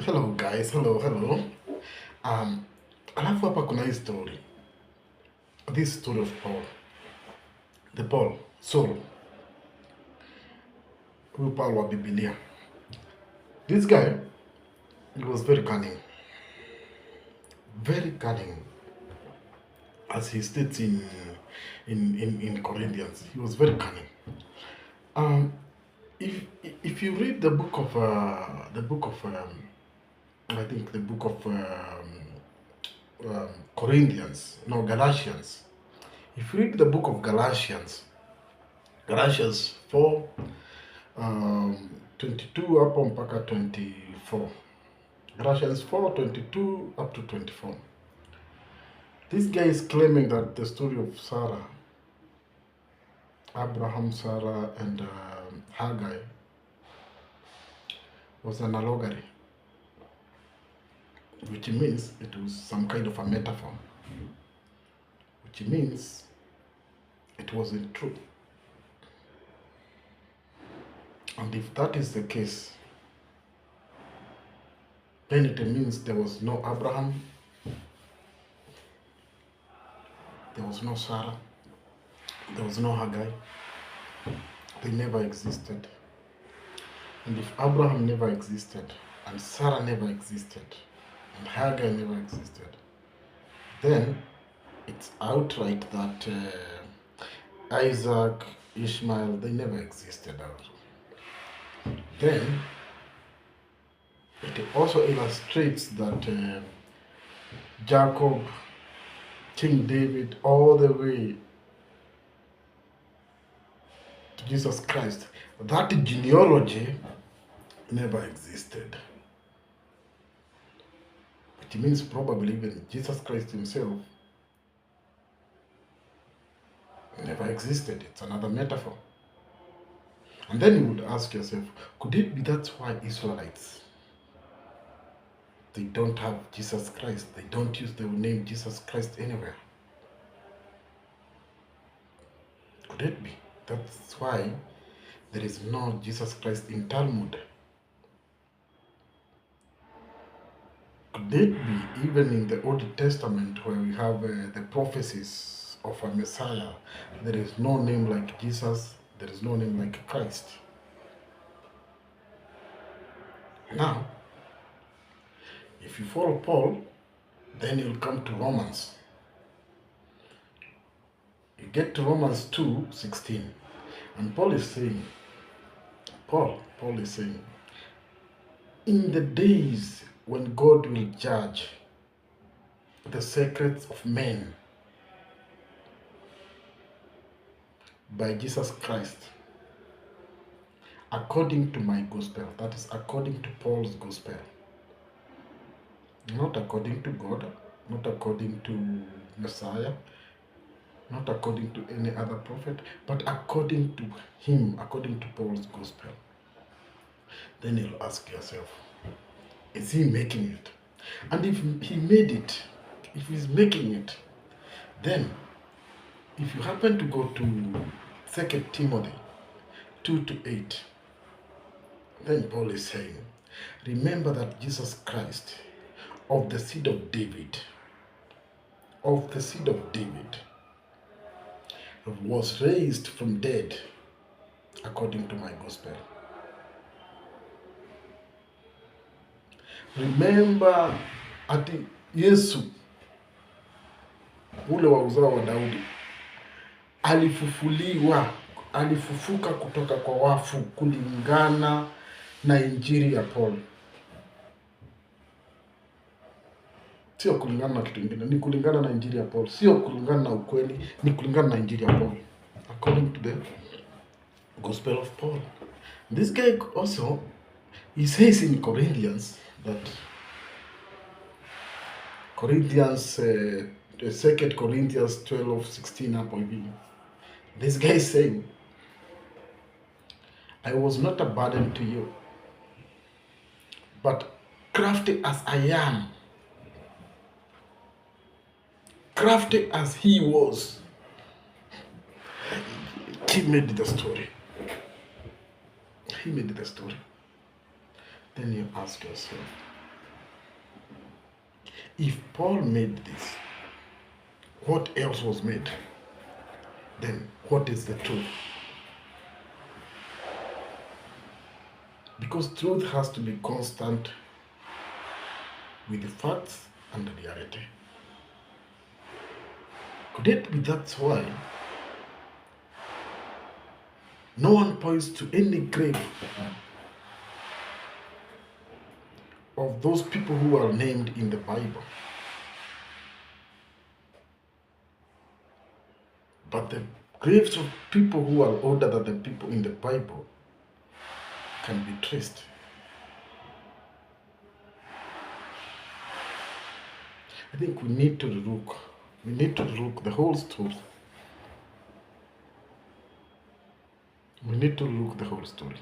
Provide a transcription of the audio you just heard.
Hello guys, hello. Um, alafu hapa kuna hii story. This story of Paul. The Paul, Saul. Huyu Paul wa Biblia. This guy, he was very cunning. Very cunning. As he states in Corinthians, he was very cunning. Um, if if you read I think the book of Corinthians, no Galatians. If you read the book of Galatians 4 22 hapo mpaka 24. Galatians 4:22 up to 24. This guy is claiming that the story of Sarah, Abraham, Sarah, and Haggai was an allegory, which means it was some kind of a metaphor, which means it wasn't true. And if that is the case, then it means there was no Abraham, there was no Sarah, there was no Haggai. They never existed. And if Abraham never existed, and Sarah never existed, and Haggai never existed, then it's outright that Isaac, Ishmael, they never existed. Then it also illustrates that Jacob, King David, all the way to Jesus Christ, that genealogy never existed. Which means probably even Jesus Christ himself never existed. It's another metaphor. And then you would ask yourself, could it be that's why Israelites, they don't have Jesus Christ? They don't use the name Jesus Christ anywhere. Could it be? That's why there is no Jesus Christ in Talmud. Could it be even in the Old Testament where we have the prophecies of a Messiah, there is no name like Jesus, there is no name like Christ? Now, if you follow Paul, then you'll come to Romans. You get to Romans 2:16, and Paul is saying, in the days when God will judge the secrets of men by Jesus Christ, according to my gospel, that is according to Paul's gospel, not according to God, not according to Messiah, not according to any other prophet, but according to him, according to Paul's gospel. Then you'll ask yourself, is he making it? And if he made it, if he's making it, then if you happen to go to 2 Timothy 2:8, then Paul is saying, remember that Jesus Christ, of the seed of David, was raised from dead according to my gospel. Remember ati Yesu ule wa uzao wa Daudi alifufuka kutoka kwa wafu kulingana na injili ya Paul. Sio kulingana na kitu kingine, ni kulingana na injili ya Paul. Sio kulingana na ukweli, ni kulingana na injili ya Paul, according to the gospel of Paul. This guy also, he says in Corinthians that Corinthians 2 Corinthians 12:16 hapo hivi. This guy is saying, I was not a burden to you, but crafty as I am, crafty as he was, he made the story. Then you ask yourself, if Paul made this, what else was made? Then what is the truth? Because truth has to be constant with the facts and the reality. Could it be that's why no one points to any grave of those people who are named in the Bible? But the graves of people who are older than the people in the Bible can be traced. I think we need to look the whole story. We need to look the whole story.